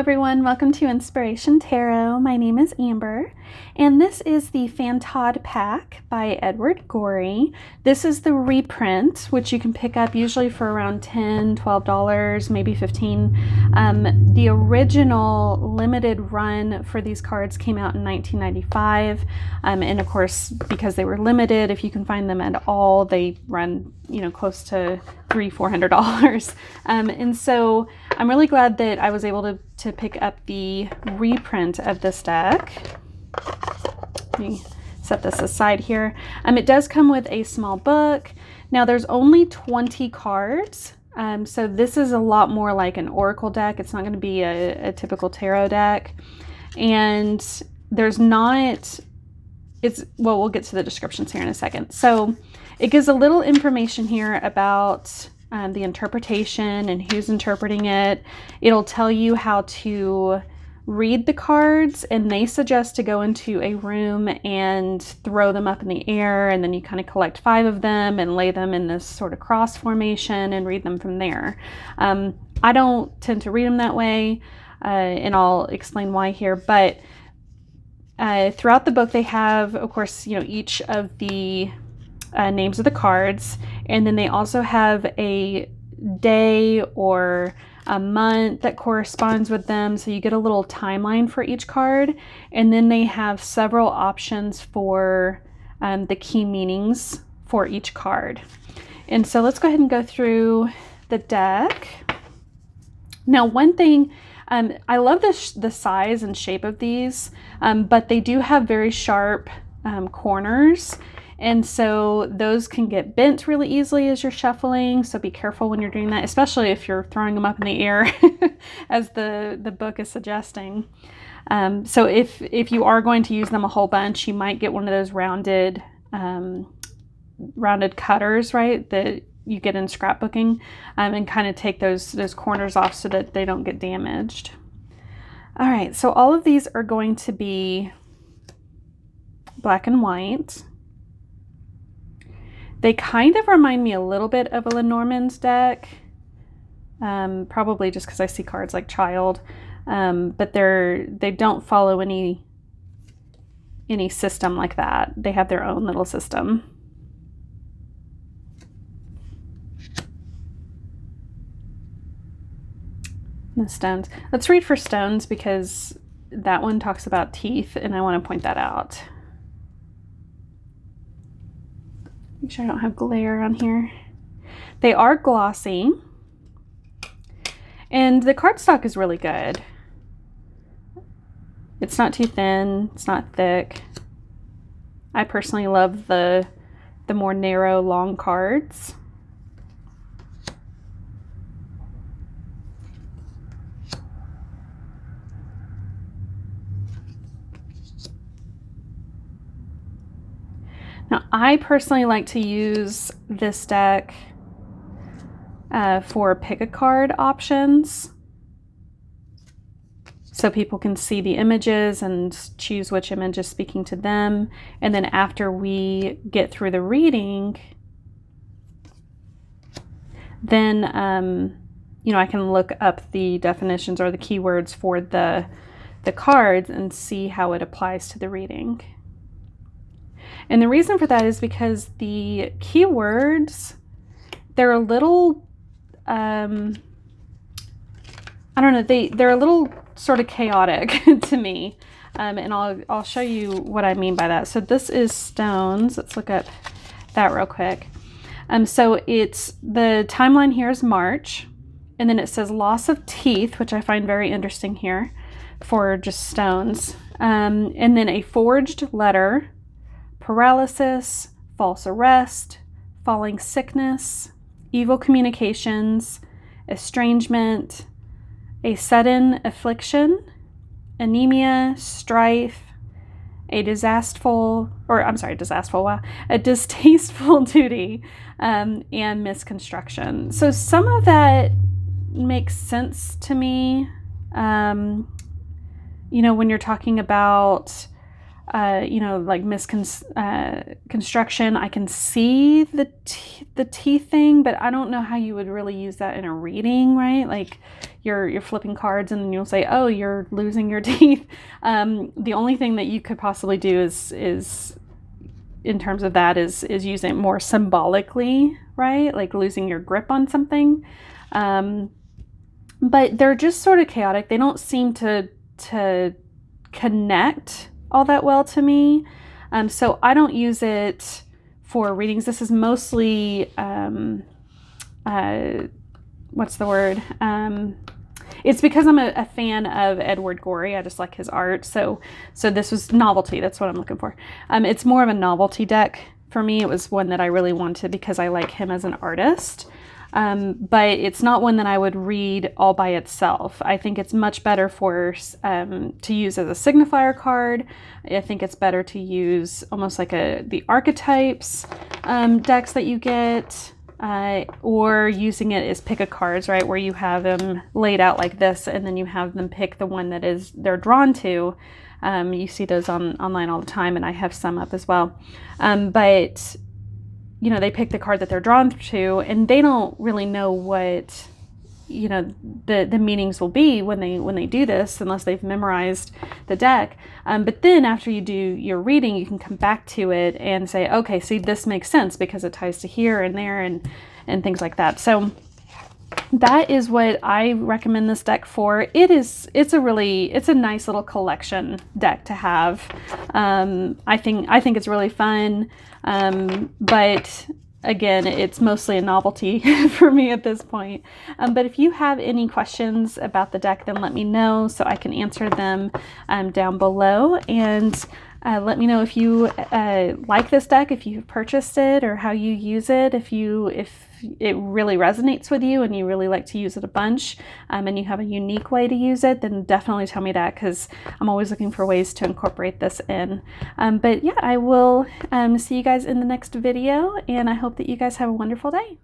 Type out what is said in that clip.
everyone, welcome to Inspiration Tarot. My name is Amber, and this is the Fantod Pack by Edward Gorey. This is the reprint, which you can pick up usually for around $10, $12, maybe $15. The original limited run for these cards came out in 1995, and of course, because they were limited, if you can find them at all, they run, close to $300-400. And so I'm really glad that I was able to pick up the reprint of this deck. Let me set this aside here. It does come with a small book. Now there's only 20 cards. So this is a lot more like an oracle deck. It's not going to be a typical tarot deck. And there's not, well, we'll get to the descriptions here in a second. So it gives a little information here about the interpretation and who's interpreting it. It'll tell you how to read the cards, and they suggest to go into a room and throw them up in the air, and then you kind of collect 5 of them and lay them in this sort of cross formation and read them from there. I don't tend to read them that way, and I'll explain why here, but throughout the book they have, of course, each of the names of the cards, and then they also have a day or a month that corresponds with them, so you get a little timeline for each card, and then they have several options for the key meanings for each card. And so let's go ahead and go through the deck. Now, one thing, I love the size and shape of these, but they do have very sharp corners. And so those can get bent really easily as you're shuffling. So be careful when you're doing that, especially if you're throwing them up in the air as the book is suggesting. So if you are going to use them a whole bunch, you might get one of those rounded cutters, right, that you get in scrapbooking, and kind of take those corners off so that they don't get damaged. All right, so all of these are going to be black and white. They kind of remind me a little bit of a Lenormand's deck, probably just because I see cards like Child, but they don't follow any system like that. They have their own little system. The stones. Let's read for stones because that one talks about teeth, and I want to point that out. Make sure I don't have glare on here. They are glossy, and the cardstock is really good. It's not too thin, it's not thick. I personally love the more narrow, long cards. Now, I personally like to use this deck for pick-a-card options, so people can see the images and choose which image is speaking to them. And then after we get through the reading, then I can look up the definitions or the keywords for the cards and see how it applies to the reading. And the reason for that is because the keywords, they're a little, I don't know, they're a little sort of chaotic to me. And I'll show you what I mean by that. So this is stones. Let's look up that real quick. So it's, the timeline here is March, and then it says loss of teeth, which I find very interesting here for just stones. And then a forged letter, paralysis, false arrest, falling sickness, evil communications, estrangement, a sudden affliction, anemia, strife, a distasteful duty, and misconstruction. So some of that makes sense to me. When you're talking about you know, like misconstruction. I can see the teeth thing, but I don't know how you would really use that in a reading, right? Like you're flipping cards and then you'll say, oh, you're losing your teeth. The only thing that you could possibly do is in terms of that is using it more symbolically, right? Like losing your grip on something. But they're just sort of chaotic. They don't seem to connect all that well to me. So I don't use it for readings. This is mostly, what's the word? It's because I'm a fan of Edward Gorey. I just like his art. So this was novelty. That's what I'm looking for. It's more of a novelty deck for me. It was one that I really wanted because I like him as an artist. But it's not one that I would read all by itself. I think it's much better for to use as a signifier card. I think it's better to use almost like the archetypes decks that you get, or using it as pick a cards, right, where you have them laid out like this and then you have them pick the one that they're drawn to. You see those online all the time, and I have some up as well. But you know, they pick the card that they're drawn to, and they don't really know what, you know, the meanings will be when they do this, unless they've memorized the deck. But then after you do your reading, you can come back to it and say, okay, see, this makes sense because it ties to here and there and things like that. So that is what I recommend this deck for. It's a nice little collection deck to have. I think it's really fun. But again, it's mostly a novelty for me at this point. But if you have any questions about the deck, then let me know so I can answer them down below. And let me know if you like this deck, if you've purchased it, or how you use it. If it really resonates with you and you really like to use it a bunch, and you have a unique way to use it, then definitely tell me that, because I'm always looking for ways to incorporate this in. But yeah, I will see you guys in the next video, and I hope that you guys have a wonderful day.